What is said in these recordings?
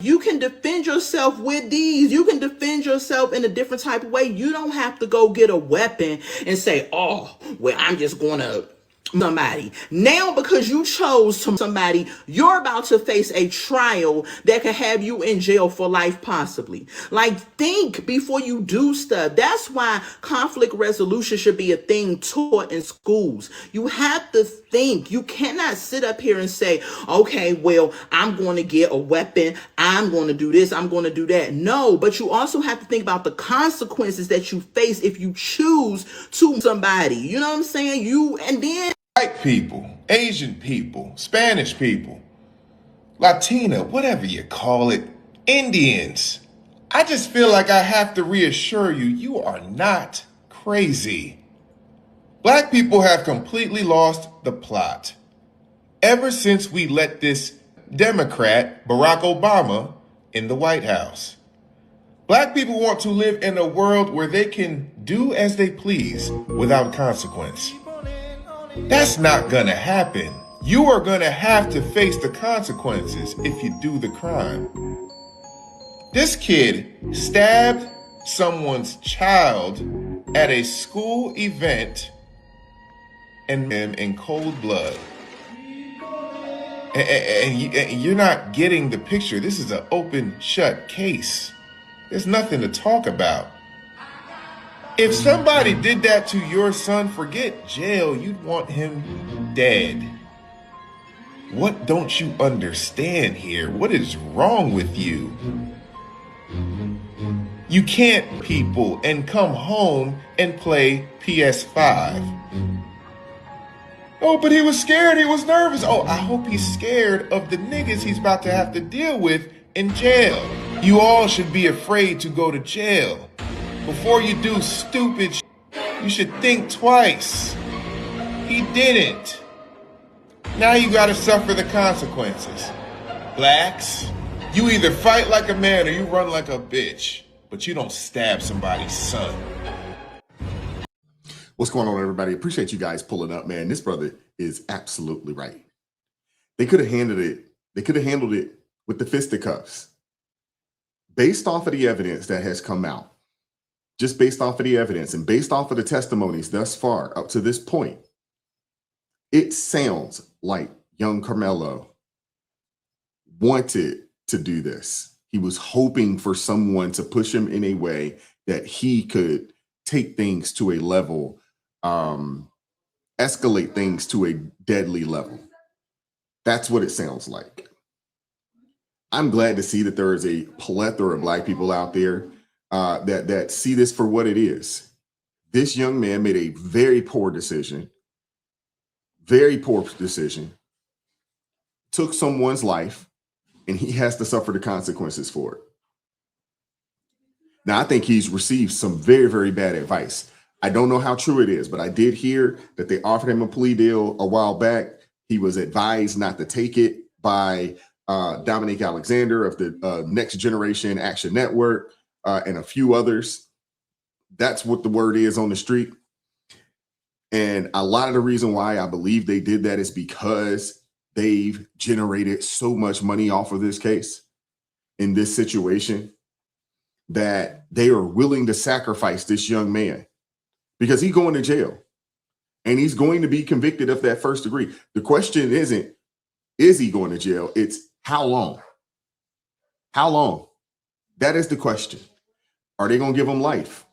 You can defend yourself with these. You can defend yourself in a different type of way. You don't have to go get a weapon and say, oh, well, I'm just going to somebody. Now, because you chose somebody, you're about to face a trial that could have you in jail for life, possibly. Like, think before you do stuff. That's why conflict resolution should be a thing taught in schools. You have to think. You cannot sit up here and say, okay, well, I'm going to get a weapon. I'm going to do this. I'm going to do that. No, but you also have to think about the consequences that you face if you choose to somebody. You know what I'm saying? And then white people, Asian people, Spanish people, Latina, whatever you call it, Indians. I just feel like I have to reassure you, you are not crazy. Black people have completely lost the plot. Ever since we let this Democrat, Barack Obama, in the White House. Black people want to live in a world where they can do as they please without consequence. That's not gonna happen. You are gonna have to face the consequences if you do the crime. This kid stabbed someone's child at a school event and in cold blood. And you're not getting the picture. This is an open, shut case. There's nothing to talk about. If somebody did that to your son, forget jail, you'd want him dead. What don't you understand here? What is wrong with you? You can't people and come home and play PS5. Oh, but he was scared, he was nervous. Oh, I hope he's scared of the niggas he's about to have to deal with in jail. You all should be afraid to go to jail. Before you do stupid shit, you should think twice. He didn't. Now you gotta suffer the consequences. Blacks, you either fight like a man or you run like a bitch, but you don't stab somebody's son. What's going on, everybody? Appreciate you guys pulling up, man. This brother is absolutely right. They could have handled it. They could have handled it with the fisticuffs. Based off of the evidence that has come out, just based off of the evidence and based off of the testimonies thus far up to this point, it sounds like young Karmelo wanted to do this. He was hoping for someone to push him in a way that he could take things to a level, escalate things to a deadly level. That's what it sounds like. I'm glad to see that there is a plethora of Black people out there that see this for what it is. This young man made a very poor decision, took someone's life, and he has to suffer the consequences for it. Now, I think he's received some very, very bad advice. I don't know how true it is, but I did hear that they offered him a plea deal a while back. He was advised not to take it by Dominic Alexander of the Next Generation Action Network and a few others. That's what the word is on the street. And a lot of the reason why I believe they did that is because they've generated so much money off of this case in this situation that they are willing to sacrifice this young man because he's going to jail and he's going to be convicted of that first degree. The question isn't, is he going to jail? It's how long? How long? That is the question. Are they going to give him life?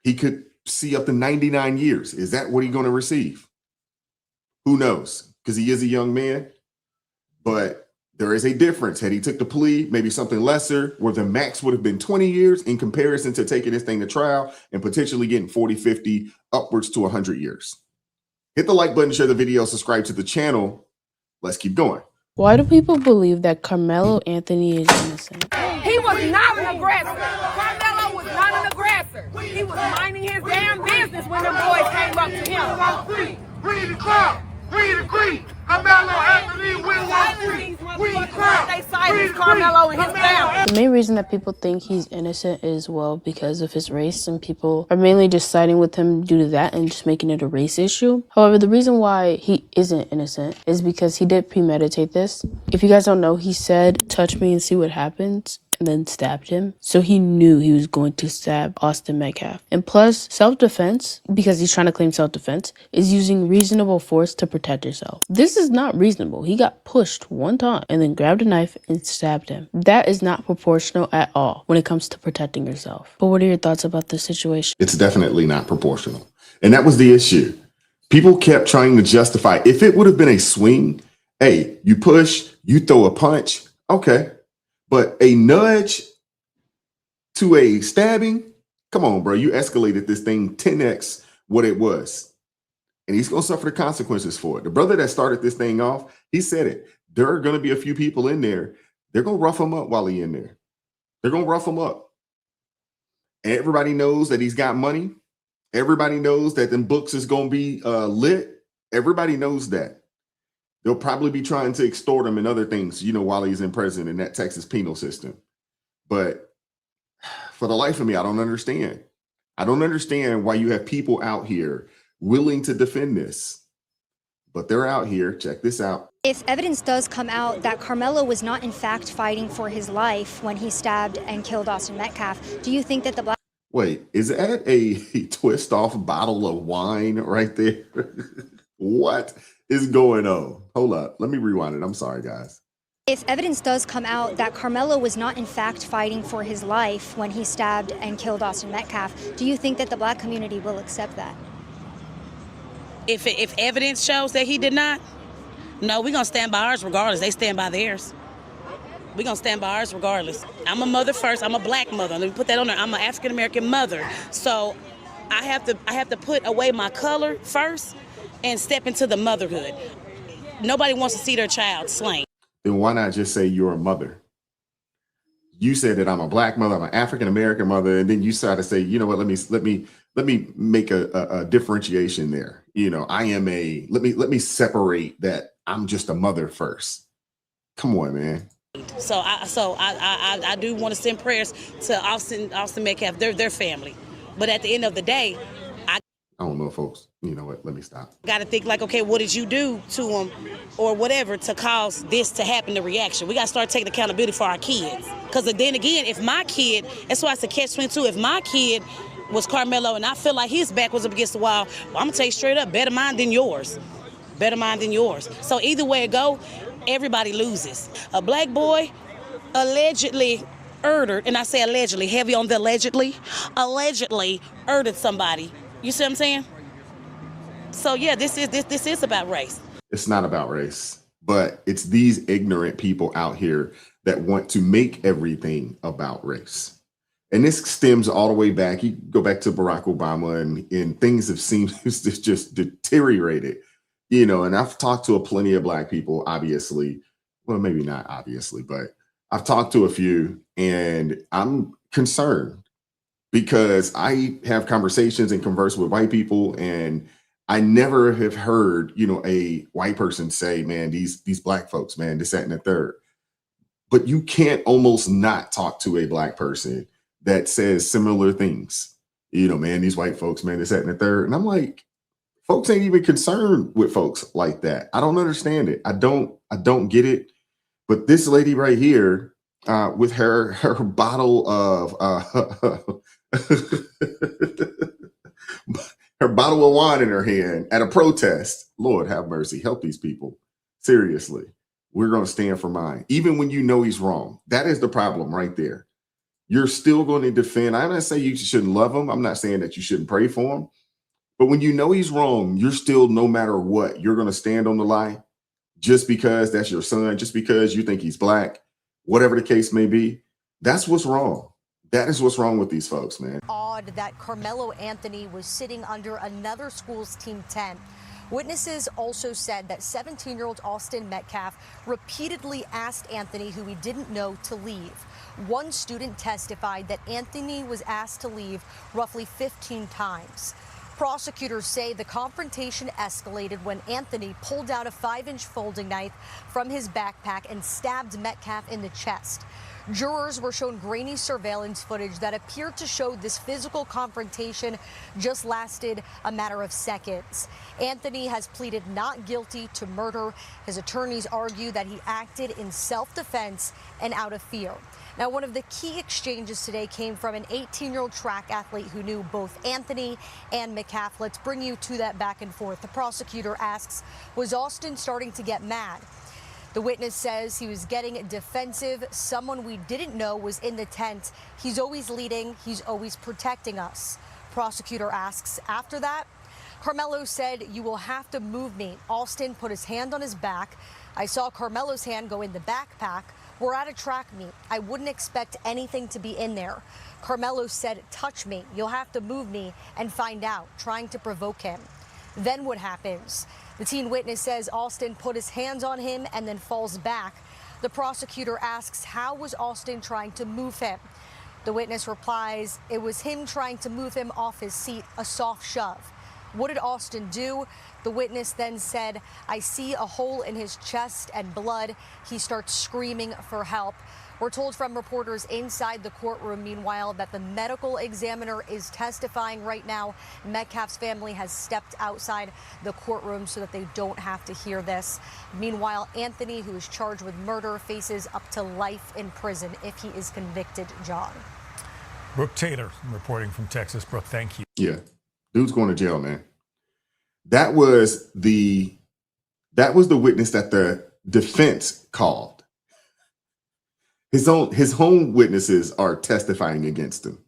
He could see up to 99 years. Is that what he's going to receive? Who knows? Because he is a young man, but there is a difference. Had he took the plea, maybe something lesser, where the max would have been 20 years in comparison to taking this thing to trial and potentially getting 40, 50, upwards to 100 years. Hit the like button, share the video, subscribe to the channel. Let's keep going. Why do people believe that Karmelo Anthony is innocent? He was not an aggressor. Karmelo was not an aggressor. He was minding his damn business when the boys came up to him. We the crowd. We agree. Karmelo Anthony, we want free. We crowd. They silenced Karmelo and his family. The main reason that people think he's innocent is, well, because of his race, and people are mainly just siding with him due to that and just making it a race issue. However, the reason why he isn't innocent is because he did premeditate this. If you guys don't know, he said, "Touch me and see what happens," and then stabbed him. So he knew he was going to stab Austin Metcalf. And plus, self-defense, because he's trying to claim self-defense, is using reasonable force to protect yourself. This is not reasonable. He got pushed one time and then grabbed a knife and stabbed him. That is not proportional at all when it comes to protecting yourself. But what are your thoughts about this situation? It's definitely not proportional. And that was the issue. People kept trying to justify, if it would have been a swing, hey, you push, you throw a punch, okay. But a nudge to a stabbing, come on, bro. You escalated this thing 10x what it was. And he's going to suffer the consequences for it. The brother that started this thing off, he said it. There are going to be a few people in there. They're going to rough him up while he's in there. They're going to rough him up. Everybody knows that he's got money. Everybody knows that them books is going to be lit. Everybody knows that. They'll probably be trying to extort him and other things, while he's in prison in that Texas penal system. But for the life of me, I don't understand. I don't understand why you have people out here willing to defend this. But they're out here. Check this out. If evidence does come out that Karmelo was not in fact fighting for his life when he stabbed and killed Austin Metcalf, do you think that the black... Wait, is that a twist off bottle of wine right there? What is going on? Hold up. Let me rewind it. I'm sorry, guys. If evidence does come out that Karmelo was not in fact fighting for his life when he stabbed and killed Austin Metcalf, do you think that the black community will accept that? If evidence shows that he did not, no, we're going to stand by ours regardless. They stand by theirs. We're going to stand by ours regardless. I'm a mother first. I'm a black mother. Let me put that on there. I'm an African-American mother. So I have to put away my color first and step into the motherhood. Nobody wants to see their child slain. Then why not just say you're a mother? You said that I'm a black mother, I'm an African-American mother, and then you started to say, you know what, let me make a differentiation there. I am let me separate that I'm just a mother first. Come on, man. So I do want to send prayers to Austin Metcalf, their family. But at the end of the day, I don't know, folks. You know what? Let me stop. Got to think like, okay, what did you do to him or whatever to cause this to happen, the reaction? We got to start taking accountability for our kids. Because then again, if my kid, that's why it's a catch-22. If my kid was Karmelo and I feel like his back was up against the wall, well, I'm going to tell you straight up, better mine than yours. Better mine than yours. So either way it go, everybody loses. A black boy allegedly murdered, and I say allegedly, heavy on the allegedly murdered somebody. You see what I'm saying? So yeah, this is about race. It's not about race, but it's these ignorant people out here that want to make everything about race. And this stems all the way back. You go back to Barack Obama and things have seemed to just deteriorated, and I've talked to plenty of black people, obviously. Well, maybe not obviously, but I've talked to a few and I'm concerned because I have conversations and converse with white people, and I never have heard, a white person say, man, these black folks, man, this, that, and the third. But you can't almost not talk to a black person that says similar things. Man, these white folks, man, this, that, and the third. And I'm like, folks ain't even concerned with folks like that. I don't understand it. I don't get it. But this lady right here, with her bottle of her bottle of wine in her hand at a protest. Lord have mercy. Help these people. Seriously. We're going to stand for mine. Even when you know he's wrong. That is the problem right there. You're still going to defend. I'm not saying you shouldn't love him. I'm not saying that you shouldn't pray for him. But when you know he's wrong, you're still, no matter what, you're going to stand on the line just because that's your son, just because you think he's black, whatever the case may be. That's what's wrong. That is what's wrong with these folks, man. Odd that Karmelo Anthony was sitting under another school's team tent. Witnesses also said that 17-year-old Austin Metcalf repeatedly asked Anthony, who he didn't know, to leave. One student testified that Anthony was asked to leave roughly 15 times. Prosecutors say the confrontation escalated when Anthony pulled out a 5-inch folding knife from his backpack and stabbed Metcalf in the chest. Jurors were shown grainy surveillance footage that appeared to show this physical confrontation just lasted a matter of seconds. Anthony has pleaded not guilty to murder. His attorneys argue that he acted in self-defense and out of fear. Now, one of the key exchanges today came from an 18-year-old track athlete who knew both Anthony and Metcalf. Let's bring you to that back and forth. The prosecutor asks, was Austin starting to get mad? The witness says he was getting defensive. Someone we didn't know was in the tent. He's always leading. He's always protecting us. Prosecutor asks, after that, Karmelo said, you will have to move me. Austin put his hand on his back. I saw Karmelo's hand go in the backpack. We're at a track meet. I wouldn't expect anything to be in there. Karmelo said, touch me. You'll have to move me and find out, trying to provoke him. Then what happens? The teen witness says Austin put his hands on him and then falls back. The prosecutor asks, how was Austin trying to move him? The witness replies, it was him trying to move him off his seat, a soft shove. What did Austin do? The witness then said, I see a hole in his chest and blood. He starts screaming for help. We're told from reporters inside the courtroom, meanwhile, that the medical examiner is testifying right now. Metcalf's family has stepped outside the courtroom so that they don't have to hear this. Meanwhile, Anthony, who is charged with murder, faces up to life in prison if he is convicted, John. Brooke Taylor reporting from Texas. Brooke, thank you. Yeah. Dude's going to jail, man. That was the witness that the defense called. His own witnesses are testifying against him.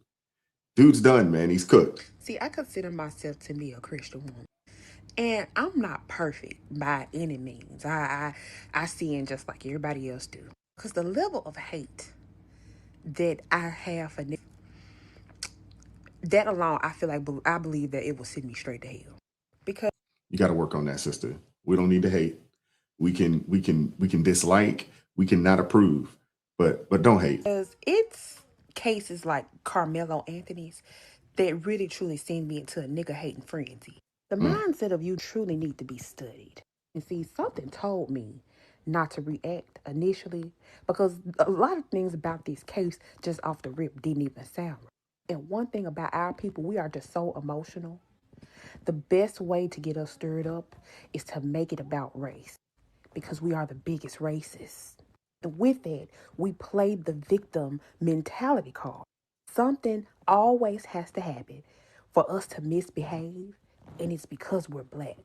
Dude's done, man. He's cooked. See, I consider myself to be a Christian woman. And I'm not perfect by any means. I sin just like everybody else do. Because the level of hate that I have for that alone, I feel like I believe that it will send me straight to hell. Because you got to work on that, sister. We don't need to hate. We can dislike. We can not approve. But don't hate. Because it's cases like Karmelo Anthony's that really truly send me into a nigga hating frenzy. The mindset of you truly need to be studied. And see, something told me not to react initially because a lot of things about this case just off the rip didn't even sound right. And one thing about our people, we are just so emotional. The best way to get us stirred up is to make it about race because we are the biggest racists. And with that, we played the victim mentality card. Something always has to happen for us to misbehave, and it's because we're black.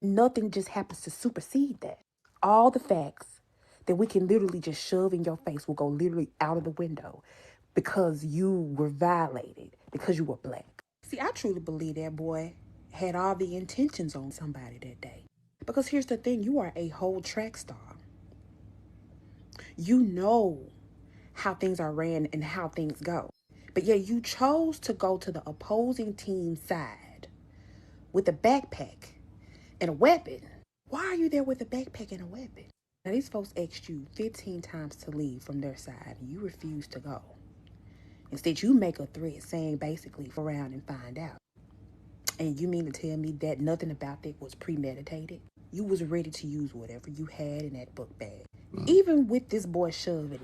Nothing just happens to supersede that. All the facts that we can literally just shove in your face will go literally out of the window because you were violated, because you were black. See, I truly believe that boy had all the intentions on somebody that day. Because here's the thing, you are a whole track star. You know how things are ran and how things go. But yet you chose to go to the opposing team's side with a backpack and a weapon. Why are you there with a backpack and a weapon? Now, these folks asked you 15 times to leave from their side and you refuse to go. Instead, you make a threat saying basically, go around and find out. And you mean to tell me that nothing about that was premeditated? You was ready to use whatever you had in that book bag. Even with this boy shoving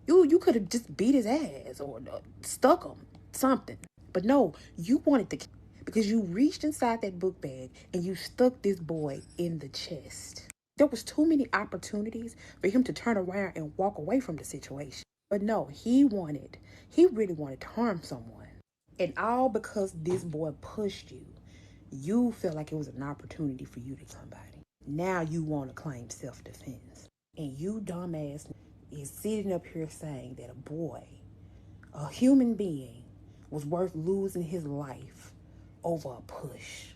you could have just beat his ass or stuck him, something. But no, you wanted to, because you reached inside that book bag and you stuck this boy in the chest. There was too many opportunities for him to turn around and walk away from the situation. But no, he really wanted to harm someone. And all because this boy pushed you, you felt like it was an opportunity for you to somebody. Now you want to claim self-defense. And you dumbass is sitting up here saying that a boy, a human being, was worth losing his life over a push.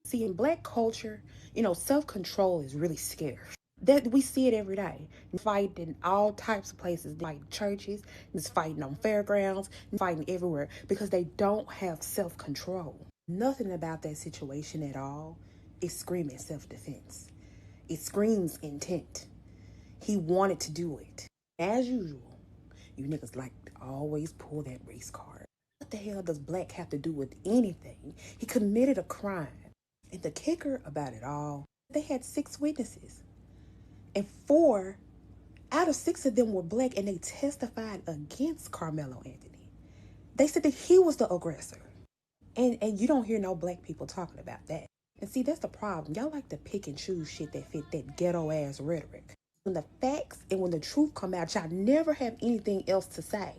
See, in black culture, self-control is really scarce. That we see it every day. Fighting in all types of places, like churches, it's fighting on fairgrounds, fighting everywhere because they don't have self-control. Nothing about that situation at all is screaming self-defense. It screams intent. He wanted to do it. As usual, you niggas like to always pull that race card. What the hell does black have to do with anything? He committed a crime. And the kicker about it all, they had 6 witnesses. And 4 out of 6 of them were black, and they testified against Karmelo Anthony. They said that he was the aggressor. And you don't hear no black people talking about that. And see, that's the problem. Y'all like to pick and choose shit that fit that ghetto ass rhetoric. When the facts and when the truth come out, y'all never have anything else to say.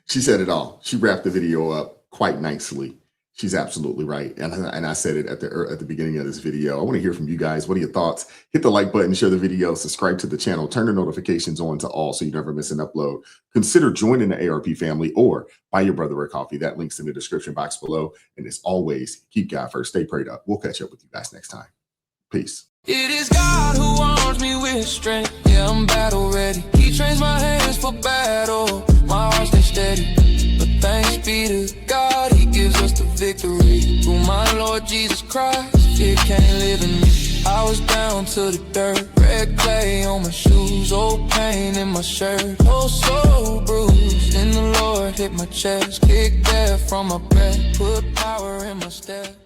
She said it all. She wrapped the video up quite nicely. She's absolutely right. And I said it at the beginning of this video. I want to hear from you guys. What are your thoughts? Hit the like button, share the video, subscribe to the channel, turn the notifications on to all so you never miss an upload. Consider joining the ARP family or buy your brother a coffee. That link's in the description box below. And as always, keep God first. Stay prayed up. We'll catch up with you guys next time. Peace. It is God who arms me with strength. Yeah, I'm battle ready. He trains my hands for battle. My heart stays steady. But thanks be to God, he gives us the victory. Through my Lord Jesus Christ, fear can't live in me. I was down to the dirt, red clay on my shoes, old pain in my shirt, oh so bruised. Then the Lord hit my chest, kicked death from my breath, put power in my step.